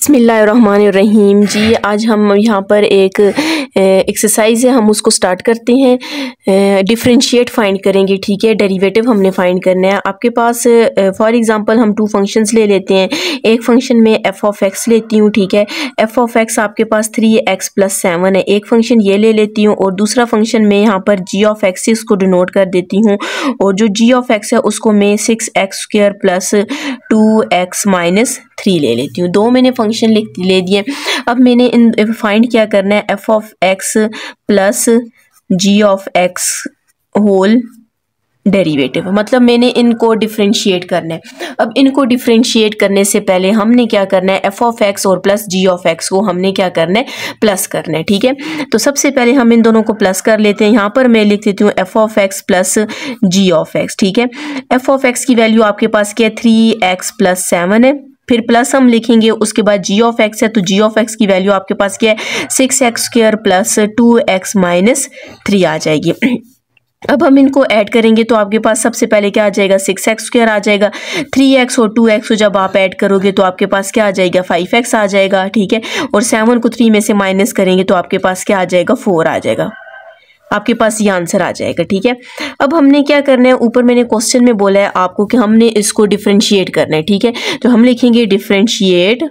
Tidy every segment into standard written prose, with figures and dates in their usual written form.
बिस्मिल्लाहिर्रहमानिर्रहीम जी। आज हम यहाँ पर एक एक्सरसाइज है, हम उसको स्टार्ट करते हैं। डिफरेंशिएट फाइंड करेंगे, ठीक है। डेरिवेटिव हमने फाइंड करना है। आपके पास फॉर एग्जांपल हम टू फंक्शंस ले लेते हैं। एक फंक्शन में एफ ऑफ एक्स लेती हूँ, ठीक है। एफ ऑफ एक्स आपके पास 3x+7 है। एक फंक्शन ये ले लेती हूँ और दूसरा फंक्शन में यहाँ पर जी ऑफ एक्स इसको डिनोट कर देती हूँ, और जो जी ऑफ एक्स है उसको मैं 6x² + 2x-3 ले लेती हूँ। दो मैंने फंक्शन ले दिए। अब मैंने इन फाइंड क्या करना है, f of x plus g of x whole derivative, मतलब मैंने इनको डिफरेंशिएट करना है। अब इनको डिफरेंशिएट करने से पहले हमने क्या करना है, एफ ऑफ एक्स और प्लस जी ऑफ एक्स को हमने क्या करना है, प्लस करना है, ठीक है। तो सबसे पहले हम इन दोनों को प्लस कर लेते हैं। यहाँ पर मैं लिख देती हूँ f of x plus g of x, ठीक है। एफ ऑफ एक्स की वैल्यू आपके पास क्या है, 3x+7 है। फिर प्लस हम लिखेंगे, उसके बाद जी ऑफ एक्स है, तो जी ऑफ एक्स की वैल्यू आपके पास क्या है, 6x² + 2x-3 आ जाएगी। अब हम इनको ऐड करेंगे तो आपके पास सबसे पहले क्या आ जाएगा, 6x² आ जाएगा। 3x और 2x को जब आप ऐड करोगे तो आपके पास क्या आ जाएगा, 5x आ जाएगा, ठीक है। और 7 को 3 में से माइनस करेंगे तो आपके पास क्या आ जाएगा, 4 आ जाएगा। आपके पास ये आंसर आ जाएगा, ठीक है। अब हमने क्या करना है, ऊपर मैंने क्वेश्चन में बोला है आपको कि हमने इसको डिफरेंशिएट करना है, ठीक है। तो हम लिखेंगे differentiate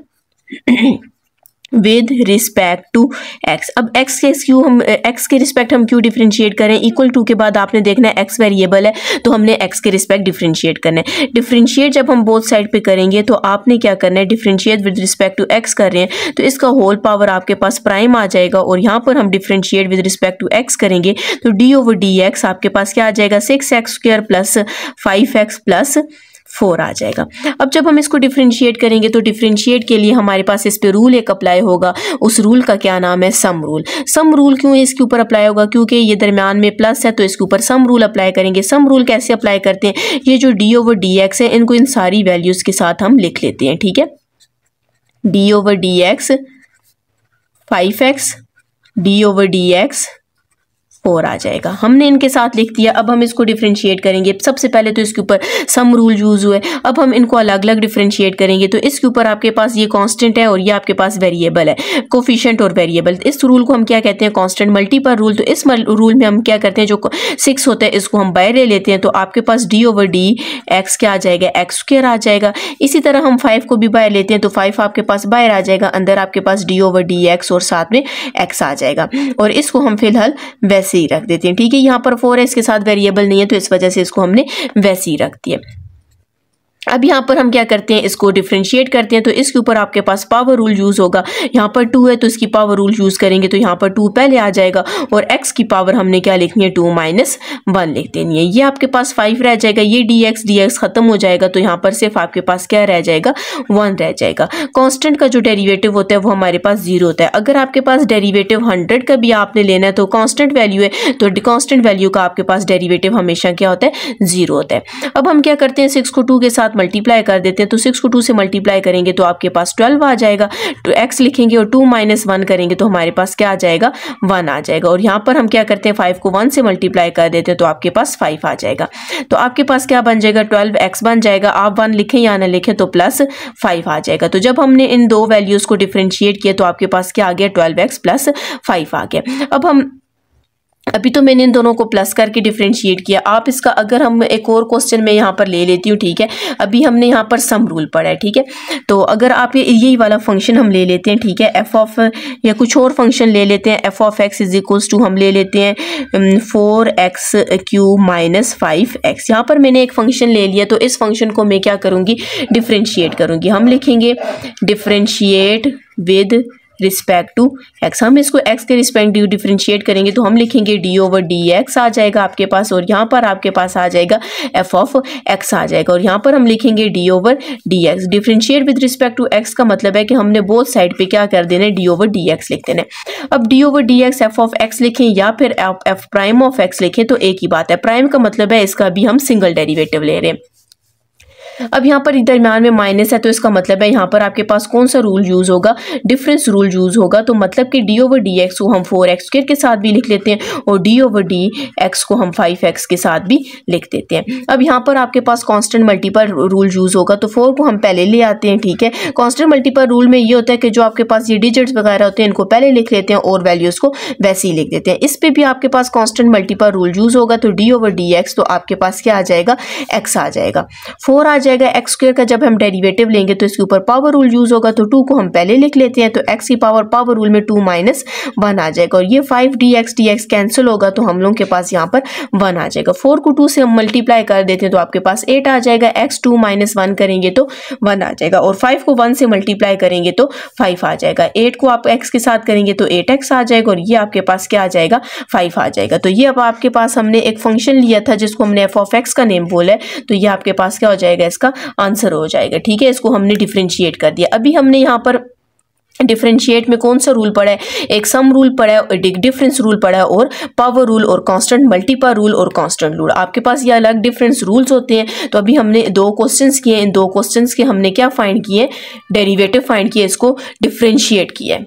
with respect to x. अब एक्स के रिस्पेक्ट हम क्यों डिफरेंशिएट करें, इक्वल टू के बाद आपने देखना है एक्स वेरिएबल है तो हमने एक्स के रिस्पेक्ट डिफरेंशिएट करना है। डिफरेंशिएट जब हम बोथ साइड पे करेंगे तो आपने क्या करना है, differentiate with respect to x कर रहे हैं तो इसका होल पावर आपके पास प्राइम आ जाएगा, और यहाँ पर हम differentiate with respect to x करेंगे तो d/dx आपके पास क्या आ जाएगा, 6x² + 5x + 4 आ जाएगा। अब जब हम इसको डिफरेंशिएट करेंगे तो डिफरेंशिएट के लिए हमारे पास इस पे रूल एक अप्लाई होगा। उस रूल का क्या नाम है, सम रूल। सम रूल क्यों इसके ऊपर अप्लाई होगा, क्योंकि ये दरमियान में प्लस है तो इसके ऊपर सम रूल अप्लाई करेंगे। सम रूल कैसे अप्लाई करते हैं, ये जो d/dx है इनको इन सारी वैल्यूज के साथ हम लिख लेते हैं, ठीक है। d/dx 5x, d/dx 4 आ जाएगा। हमने इनके साथ लिख दिया। अब हम इसको डिफरेंशिएट करेंगे। सबसे पहले तो इसके ऊपर सम रूल यूज हुए, अब हम इनको अलग अलग डिफरेंशिएट करेंगे। तो इसके ऊपर आपके पास ये कांस्टेंट है और ये आपके पास वेरिएबल है, कोफिशिएंट और वेरिएबल। इस रूल को हम क्या कहते हैं, कांस्टेंट मल्टीपल रूल। तो इस रूल में हम क्या करते हैं, जो 6 होता है इसको हम बाहर ले लेते हैं तो आपके पास d/dx क्या आ जाएगा, x² आ जाएगा। इसी तरह हम 5 को भी बाहर लेते हैं तो 5 आपके पास बाहर आ जाएगा, अंदर आपके पास d/dx और साथ में x आ जाएगा। और इसको हम फिलहाल वैसे ही रख देते हैं, ठीक है। यहाँ पर 4 है, इसके साथ वेरिएबल नहीं है तो इस वजह से इसको हमने वैसे ही रख दिया। अब यहाँ पर हम क्या करते हैं, इसको डिफरेंशिएट करते हैं तो इसके ऊपर आपके पास पावर रूल यूज होगा। यहाँ पर 2 है तो इसकी पावर रूल यूज करेंगे तो यहाँ पर 2 पहले आ जाएगा, और x की पावर हमने क्या लिखनी है, 2 - 1 लिख देनी है। ये आपके पास 5 रह जाएगा, ये dx खत्म हो जाएगा तो यहाँ पर सिर्फ आपके पास क्या रह जाएगा, 1 रह जाएगा। कांस्टेंट का जो डेरिवेटिव होता है वो हमारे पास 0 होता है। अगर आपके पास डेरिवेटिव 100 का भी आपने लेना है तो कांस्टेंट वैल्यू है तो कांस्टेंट वैल्यू का आपके पास डेरिवेटिव हमेशा क्या होता है, 0 होता है। अब हम क्या करते हैं, 6 को 2 के साथ मल्टीप्लाई कर देते हैं तो 6 को 2 से मल्टीप्लाई करेंगे तो आपके पास 12 आ जाएगा। तो x लिखेंगे और 2 - 1 करेंगे तो हमारे पास क्या आ जाएगा, 1 आ जाएगा। और यहाँ पर हम क्या करते हैं, 5 को 1 से मल्टीप्लाई कर देते हैं तो आपके पास 5 आ जाएगा। तो आपके पास क्या बन जाएगा, 12x बन जाएगा। आप 1 लिखें या ना लिखें तो +5 आ जाएगा। तो जब हमने इन दो वैल्यूज को डिफरेंशिएट किया तो आपके पास क्या आ गया, 12x + 5 आ गया। अब हम अभी तो मैंने इन दोनों को प्लस करके डिफरेंशिएट किया। आप इसका अगर हम एक और क्वेश्चन में यहाँ पर ले लेती हूँ, ठीक है। अभी हमने यहाँ पर सम रूल पढ़ा है, ठीक है। तो अगर आप यही वाला फंक्शन हम ले लेते हैं, ठीक है, एफ ऑफ या कुछ और फंक्शन ले लेते हैं, एफ ऑफ एक्स = हम ले लेते हैं 4x³ - 5x। यहाँ पर मैंने एक फंक्शन ले लिया तो इस फंक्शन को मैं क्या करूँगी, डिफरेंशिएट करूँगी। हम लिखेंगे differentiate with respect to x. हम इसको एक्स के रिस्पेक्ट डिफरेंशिएट करेंगे तो हम लिखेंगे d/dx आ जाएगा आपके पास, और यहाँ पर आपके पास आ जाएगा f ऑफ x आ जाएगा, और यहाँ पर हम लिखेंगे d/dx। Differentiate with respect to x का मतलब है कि हमने बोथ साइड पे क्या कर देना है, d/dx लिख देना है। अब d/dx f ऑफ x लिखें या फिर f प्राइम ऑफ x लिखें तो एक ही बात है। प्राइम का मतलब है इसका भी हम सिंगल डेरिवेटिव ले रहे हैं। अब यहाँ पर दरम्यान में माइनस है तो इसका मतलब है यहाँ पर आपके पास कौन सा रूल यूज होगा, डिफरेंस रूल यूज होगा। तो मतलब कि डी ओवर डी एक्स को हम 4x² के साथ भी लिख लेते हैं और डी ओवर डी एक्स को हम 5x के साथ भी लिख देते हैं। अब यहाँ पर आपके पास कांस्टेंट मल्टीपल रूल यूज होगा, तो 4 को हम पहले ले आते हैं, ठीक है। कांस्टेंट मल्टीपल रूल में ये होता है कि जो आपके पास ये डिजिट्स वगैरह होते हैं इनको पहले लिख लेते हैं और वैल्यूज को वैसे ही लिख देते हैं। इस पे भी आपके पास कांस्टेंट मल्टीपल रूल यूज होगा, तो डी ओवर डी एक्स तो आपके पास क्या आ जाएगा, x आ जाएगा। 4 आ जाएगा x² का, जब हम डेरिवेटिव लेंगे तो इसके ऊपर पावर रूल यूज होगा, तो 2 को हम पहले लिख लेते हैं, तो x की पावर रूल में 2 - 1 आ जाएगा और ये 5 dx कैंसिल होगा तो हम लोगों के पास यहाँ पर 1 आ जाएगा। 4 को 2 से हम मल्टीप्लाई कर देते हैं तो आपके पास 8 आ जाएगा। x 2 - 1 करेंगे तो 1 आ जाएगा और 5 को 1 से मल्टीप्लाई करेंगे तो 5 आ जाएगा। 8 को आप x के साथ करेंगे तो 8x आ जाएगा और ये आपके पास क्या आ जाएगा, 5 आ जाएगा। तो ये अब आपके पास हमने एक फंक्शन लिया था जिसको हमने f ऑफ x का नेम बोला है, तो ये आपके पास क्या हो जाएगा, इसका आंसर हो जाएगा, ठीक है। इसको हमने डिफरेंशिएट कर दिया। अभी हमने यहाँ पर डिफरेंशिएट में कौन सा रूल पढ़ा है, एक सम रूल पढ़ा है, एक डिफरेंस रूल पढ़ा है और पावर रूल और कांस्टेंट मल्टीपल रूल और कांस्टेंट रूल। आपके पास ये अलग डिफरेंस रूल्स होते हैं। तो अभी हमने 2 क्वेश्चंस किए, इन 2 क्वेश्चंस के हमने क्या फाइंड किए, डेरिवेटिव फाइंड किए, इसको डिफरेंशिएट किया है।